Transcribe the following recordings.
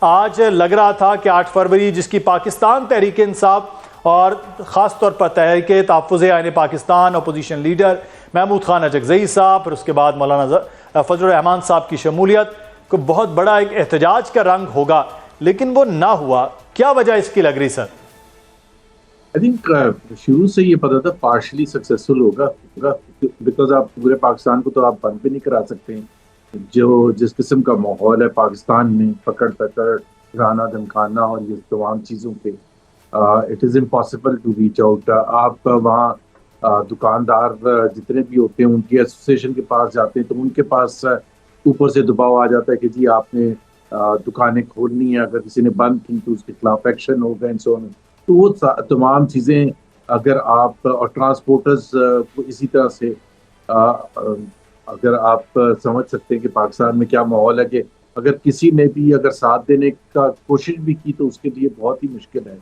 آج لگ رہا تھا کہ 8 فروری جس کی پاکستان تحریک انصاف اور خاص طور پر تحریک تحفظ آئین پاکستان اپوزیشن لیڈر محمود خان اجگزئی صاحب پھر اس کے بعد مولانا فضل الرحمان صاحب کی شمولیت کو بہت بڑا ایک احتجاج کا رنگ ہوگا، لیکن وہ نہ ہوا۔ کیا وجہ اس کی لگ رہی سر؟ I think شروع سے یہ پتا تھا پارشلی سکسیسفل ہوگا بیکاز آپ پورے پاکستان کو تو آپ بند بھی نہیں کرا سکتے ہیں۔ جو جس قسم کا ماحول ہے پاکستان میں، پکڑ ڈرانا دھمکانا اور یہ تمام چیزوں پہ it is impossible to reach out. آپ وہاں دکاندار جتنے بھی ہوتے ہیں ان کی ایسوسیشن کے پاس جاتے ہیں تو ان کے پاس اوپر سے دباؤ آ جاتا ہے کہ جی آپ نے دکانیں کھولنی ہے، اگر کسی نے بند کی تو اس کے خلاف ایکشن ہوگا اینڈ سو آن۔ تو وہ تمام چیزیں اگر آپ اور ٹرانسپورٹرز کو اسی طرح سے اگر آپ سمجھ سکتے ہیں کہ پاکستان میں کیا ماحول ہے کہ اگر کسی نے بھی اگر ساتھ دینے کا کوشش بھی کی تو اس کے لیے بہت ہی مشکل ہے۔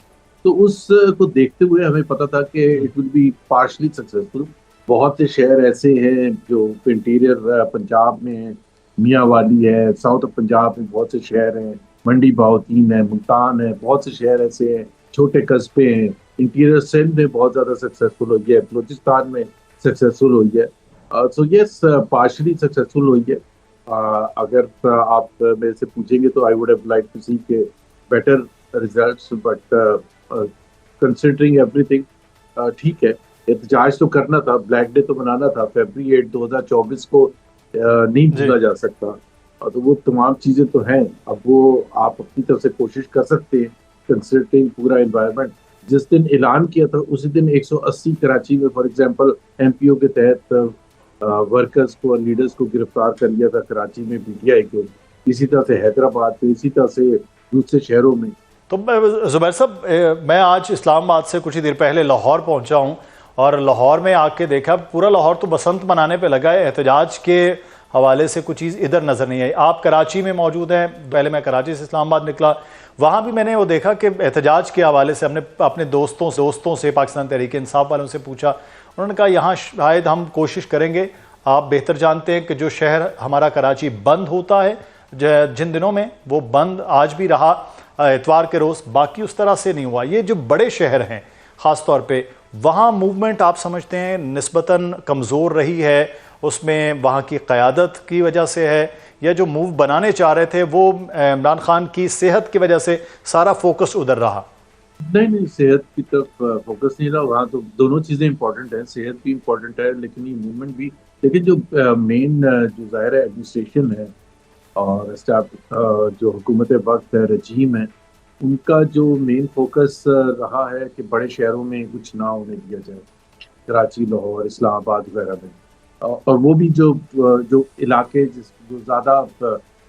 تو اس کو دیکھتے ہوئے ہمیں پتا تھا کہ it will be partially successful. بہت سے شہر ایسے ہیں جو انٹیریئر پنجاب میں ہیں، میاں والی ہے، ساؤتھ پنجاب میں بہت سے شہر ہیں، منڈی بہاوطین ہے، ملتان ہے، بہت سے شہر ایسے ہیں، چھوٹے قصبے ہیں۔ انٹیریئر سندھ میں بہت زیادہ سکسیسفل ہوئی ہے، بلوچستان میں سکسیسفل ہوئی ہے۔ سو یس پارشلی سکسیسفل ہوئی ہے۔ اگر آپ میرے سے پوچھیں گے تو I would have like to see کہ better results, but considering everything ٹھیک ہے۔ احتجاج تو کرنا تھا، بلیک ڈے تو منانا تھا، فیبری 8 2024 کو نہیں بھولا جا سکتا۔ تو وہ تمام چیزیں تو ہیں، اب وہ آپ اپنی طرف سے کوشش کر سکتے ہیں کنسیڈرنگ پورا انوائرمنٹ۔ جس دن اعلان کیا تھا اسی دن 180 کراچی میں فار ایگزامپل ایم پی او کے تحت ورکرز کو اور لیڈرز کو گرفتار کر لیا تھا کراچی میں پی ٹی آئی کو، اسی طرح سے حیدرآباد میں، اسی طرح سے دوسرے شہروں میں۔ تو زبیر صاحب، میں آج اسلام آباد سے کچھ ہی دیر پہلے لاہور پہنچا ہوں اور لاہور میں آ کے دیکھا پورا لاہور تو بسنت منانے پہ لگا ہے، احتجاج کے حوالے سے کچھ چیز ادھر نظر نہیں آئی۔ آپ کراچی میں موجود ہیں، پہلے میں کراچی سے اسلام آباد نکلا، وہاں بھی میں نے وہ دیکھا کہ احتجاج کے حوالے سے ہم نے اپنے دوستوں سے پاکستان تحریک انصاف والوں سے پوچھا، انہوں نے کہا یہاں شاید ہم کوشش کریں گے، آپ بہتر جانتے ہیں کہ جو شہر ہمارا کراچی بند ہوتا ہے جن دنوں میں، وہ بند آج بھی رہا اتوار کے روز، باقی اس طرح سے نہیں ہوا۔ یہ جو بڑے شہر ہیں خاص طور پہ وہاں موومنٹ آپ سمجھتے ہیں نسبتاً کمزور رہی ہے، اس میں وہاں کی قیادت کی وجہ سے ہے، یا جو موو بنانے چاہ رہے تھے وہ عمران خان کی صحت کی وجہ سے سارا فوکس ادھر رہا؟ نہیں، صحت کی طرف فوکس نہیں رہا، وہاں تو دونوں چیزیں امپورٹنٹ ہیں، صحت بھی امپورٹنٹ ہے لیکن یہ موومنٹ بھی۔ لیکن جو مین جو ظاہر ہے ایڈمنسٹریشن ہے اور جو حکومت وقت ہے، رجیم ہے، ان کا جو مین فوکس رہا ہے کہ بڑے شہروں میں کچھ نہ ہونے دیا جائے، کراچی، لاہور، اسلام آباد وغیرہ میں، اور وہ بھی جو علاقے جو زیادہ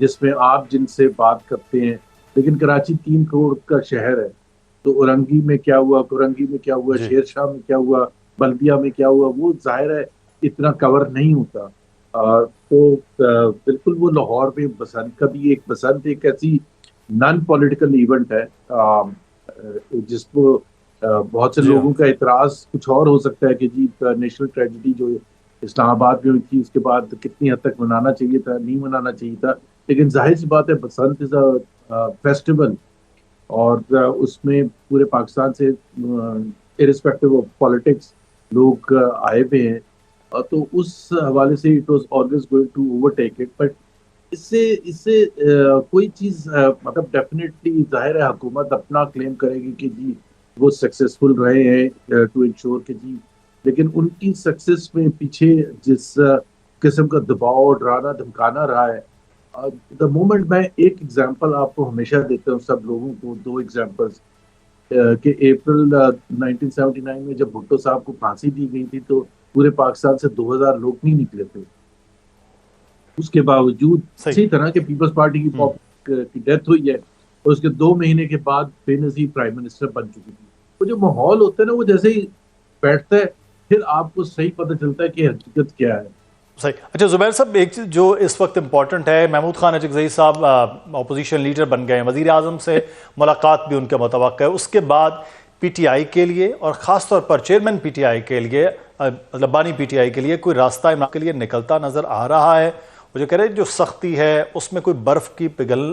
جس میں آپ جن سے بات کرتے ہیں۔ لیکن کراچی 3 کروڑ کا شہر ہے، تو اورنگی میں کیا ہوا، کورنگی میں کیا ہوا، شیر شاہ میں کیا ہوا، بلدیہ میں کیا ہوا، وہ ظاہر ہے اتنا کور نہیں ہوتا۔ تو بالکل وہ لاہور میں بسنت کا بھی بسنت ایک ایسی نان پولیٹیکل ایونٹ ہے جس کو بہت سے لوگوں کا اعتراض کچھ اور ہو سکتا ہے کہ جی نیشنل ٹریجڈی جو اسلام آباد میں ہوئی تھی اس کے بعد کتنی حد تک منانا چاہیے تھا، نہیں منانا چاہیے تھا، لیکن ظاہر سی بات ہے بسنت از اے فیسٹیول اور اس میں پورے پاکستان سے ارسپیکٹو آف پالیٹکس لوگ آئے ہوئے ہیں، تو اس حوالے سے it was always going to overtake it. But اس سے کوئی چیز مطلب ڈیفینیٹلی ظاہر ہے حکومت اپنا کلیم کرے گی کہ جی وہ سکسیسفل رہے ہیں ٹو انشور کہ جی، لیکن ان کی سکسیس میں پیچھے جس قسم کا دباؤ ڈرانا دھمکانا رہا ہے، دا مومنٹ میں ایک ایگزامپل آپ کو ہمیشہ دیتا ہوں سب لوگوں کو، 2 ایگزامپلس کہ اپریل 1979 میں جب بھٹو صاحب کو پھانسی دی گئی تھی تو پورے پاکستان سے 2000 لوگ نہیں نکلے تھے، اس کے باوجود اسی طرح کہ پیپلز پارٹی کی ڈیتھ ہوئی ہے اور اس کے 2 مہینے کے بعد بے نظیر پرائم منسٹر بن چکی تھی۔ وہ جو ماحول ہوتا ہے نا، وہ جیسے ہی بیٹھتا ہے پھر آپ کو صحیح پتہ چلتا ہے کہ حقیقت کیا ہے۔ صحیح۔ اچھا زبیر صاحب، ایک چیز جو اس وقت امپورٹنٹ ہے، محمود خان اجگزئی صاحب اپوزیشن لیڈر بن گئے ہیں، وزیر اعظم سے ملاقات بھی ان کے متوقع ہے، اس کے بعد پی ٹی آئی کے لیے اور خاص طور پر چیئرمین پی ٹی آئی کے لیے، مطلب بانی پی ٹی آئی کے لیے کوئی راستہ عمران کے لیے نکلتا نظر آ رہا ہے؟ وہ جو کہہ رہے ہیں جو سختی ہے اس میں کوئی برف کی پگھل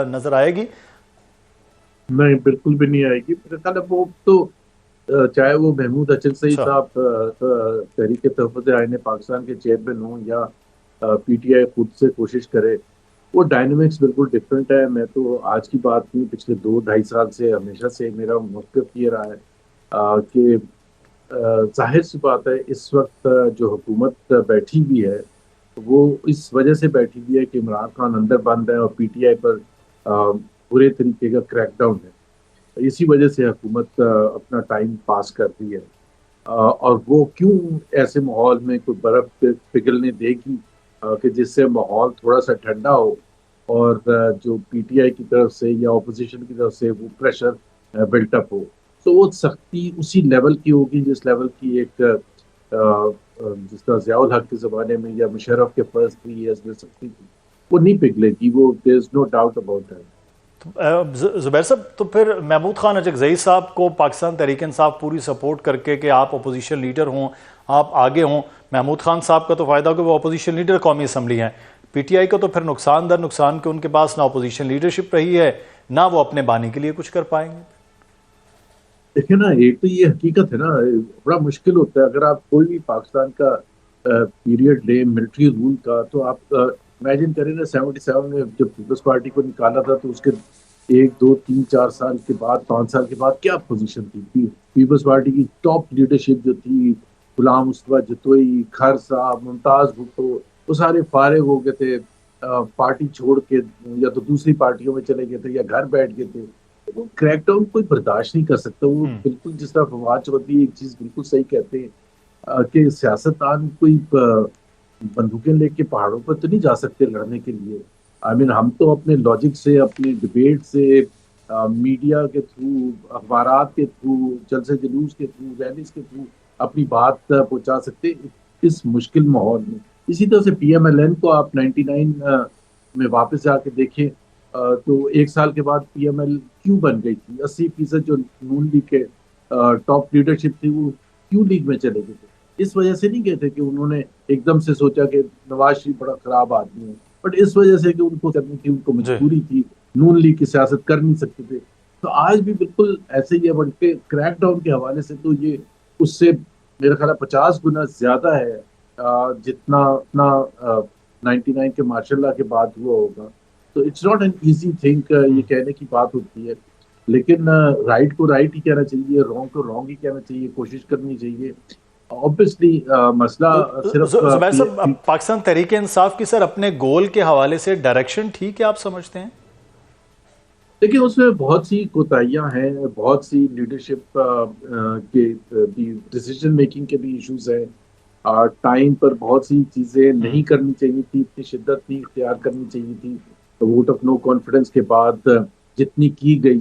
نظر آئے گی؟ نہیں بالکل بھی نہیں آئے گی میرے خیال ہے. وہ تو چاہے وہ محمود اچل سعید اچھا. صاحب تحریک تحفظ آئین پاکستان کے چیئرمین ہوں یا پی ٹی آئی خود سے کوشش کرے، وہ ڈائنامکس بالکل ڈفرینٹ ہے. میں تو آج کی بات نہیں، پچھلے 2 ڈھائی سال سے ہمیشہ سے میرا موقف یہ رہا ہے کہ ظاہر سی بات ہے اس وقت جو حکومت بیٹھی ہوئی ہے وہ اس وجہ سے بیٹھی ہوئی ہے کہ عمران خان اندر بند ہے اور پی ٹی آئی پر برے طریقے کا کریک ڈاؤن ہے. اسی وجہ سے حکومت اپنا ٹائم پاس کر رہی ہے. اور وہ کیوں ایسے ماحول میں کوئی برف پگھلنے دے گی کہ جس سے ماحول تھوڑا سا ٹھنڈا ہو اور جو پی ٹی آئی کی طرف سے یا اپوزیشن کی طرف سے وہ پریشر بلٹ اپ ہو، تو وہ سختی اسی لیول کی ہوگی جس لیول کی ایک جس طرح ضیاء الحق کے زمانے میں یا مشرف کے فرض تھی یا اس میں سختی تھی، وہ نہیں پگھلے گی. وہ دیر از نو ڈاؤٹ اباؤٹ دیٹ. زبیر صاحب، تو پھر محمود خان اچکزئی صاحب کو پاکستان تحریک انصاف پوری سپورٹ کر کے آپ اپوزیشن لیڈر ہوں، آپ آگے ہوں. محمود خان صاحب کا تو فائدہ ہو کہ وہ اپوزیشن لیڈر قومی اسمبلی ہیں. پی ٹی آئی کا تو پھر نقصان در نقصان کہ ان کے پاس نہ اپوزیشن لیڈرشپ رہی ہے، نہ وہ اپنے بانی کے لیے کچھ کر پائیں گے. دیکھیں نا، ایک تو یہ حقیقت ہے نا، بڑا مشکل ہوتا ہے اگر آپ کوئی بھی پاکستان کا پیریڈ لیں ملٹری رول کا، تو آپ امیجن کریں نا 77 میں جب پیپلز پارٹی کو نکالا تھا تو اس کے 1 2 3 4 سال کے بعد 5 سال کے بعد کیا پوزیشن تھی پیپلز پارٹی کی. ٹاپ لیڈرشپ جو تھی، غلام مصطفیٰ جتوئی، کھر صاحب، ممتاز بھٹو، وہ سارے فارغ ہو گئے تھے، پارٹی چھوڑ کے یا تو دوسری پارٹیوں میں چلے گئے تھے یا گھر بیٹھ گئے تھے. وہ کریک ڈاؤن کوئی برداشت نہیں کر سکتا. وہ بالکل جس طرح فواد چودھری ایک چیز بالکل صحیح کہتے ہیں کہ سیاستدان کوئی بندوقیں لے کے پہاڑوں پر تو نہیں جا سکتے لڑنے کے لیے. ہم تو اپنے لاجک سے، اپنے ڈبیٹ سے، میڈیا کے تھرو، اخبارات کے تھرو، جلسے جلوس کے تھرو، ریلیز کے تھرو اپنی بات پہنچا سکتے اس مشکل ماحول میں. اسی طرح سے پی ایم ایل این کو آپ 99 میں واپس جا کے دیکھیں تو 1 سال کے بعد پی ایم ایل کیوں بن گئی تھی. 80% جو نون لیگ کے ٹاپ لیڈرشپ تھی وہ کیوں لیگ میں چلے گئے تھے؟ اس وجہ سے نہیں گئے تھے کہ انہوں نے ایک دم سے سوچا کہ نواز شریف بڑا خراب آدمی ہے، بٹ اس وجہ سے کہ ان کو کرنی تھی، ان کو جی. مجبوری تھی، نون لیگ کی سیاست کر نہیں سکتے تھے. تو آج بھی بالکل ایسے ہی ہے، بلکہ کریک ڈاؤن کے حوالے سے تو یہ اس سے میرا خیال ہے 50 گنا زیادہ ہے جتنا اپنا 99 کے ماشاء اللہ کے بعد ہوا ہوگا. تو it's not an easy thing یہ کہنے کی بات ہوتی ہے، لیکن رائٹ کو رائٹ ہی کہنا چاہیے، رانگ کو رانگ ہی کہنا چاہیے، کوشش کرنی چاہیے. آبویسلی مسئلہ صرف زبیر صاحب، پاکستان تحریک انصاف کی سر اپنے گول کے حوالے سے ڈائریکشن ٹھیک ہے آپ سمجھتے ہیں؟ دیکھیں اس میں بہت سی کوتاہیاں ہیں، بہت سی لیڈرشپ کے بھی ڈیسیجن میکنگ کے بھی ایشوز ہیں. ٹائم پر بہت سی چیزیں نہیں کرنی چاہیے تھی، اتنی شدت نہیں اختیار کرنی چاہیے تھی. ووٹ آف نو کانفیڈنس کے بعد جتنی کی گئی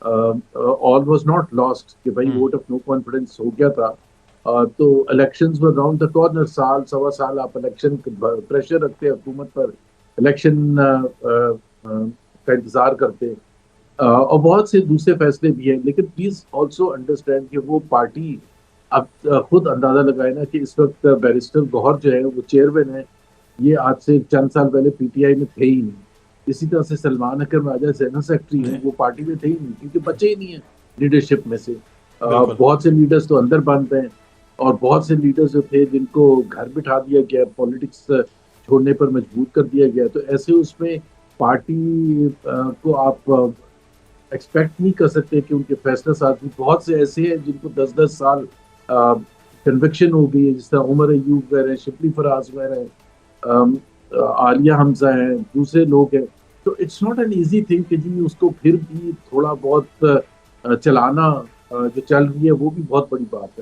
آل واز ناٹ لاسٹ کہ بھائی ووٹ آف نو کانفیڈنس ہو گیا تھا تو elections were round the corner. سال سوا سال آپ الیکشن پریشر رکھتے حکومت پر، الیکشن کا انتظار کرتے اور بہت سے دوسرے فیصلے بھی ہیں. لیکن پلیز آلسو انڈرسٹینڈ کہ وہ پارٹی اب خود اندازہ لگائے نا کہ اس وقت بیرسٹر گوہر جو ہے وہ چیئرمین ہے، یہ آج سے چند سال پہلے پی ٹی آئی میں تھے ہی نہیں. اسی طرح سے سلمان اکرم راجہ جنرل سیکرٹری ہیں، وہ پارٹی میں تھے ہی نہیں کیونکہ بچے ہی نہیں ہیں لیڈرشپ میں سے. بہت سے لیڈرز تو اندر بند ہیں اور بہت سے لیڈرز جو تھے جن کو گھر بٹھا دیا گیا، پالیٹکس چھوڑنے پر مجبور کر دیا گیا. تو ایسے اس میں پارٹی کو آپ ایکسپیکٹ نہیں کر سکتے کہ ان کے فیصلہ سازی. بہت سے ایسے ہیں جن کو 10 10 سال کنوکشن ہو گئی ہے، جس طرح عمر ایوب وغیرہ ہیں، شبلی فراز وغیرہ ہیں، عالیہ حمزہ ہیں، دوسرے لوگ ہیں. تو it's not an easy thing کہ جی اس کو پھر بھی تھوڑا بہت چلانا جو چل رہی ہے وہ بھی بہت بڑی بات ہے.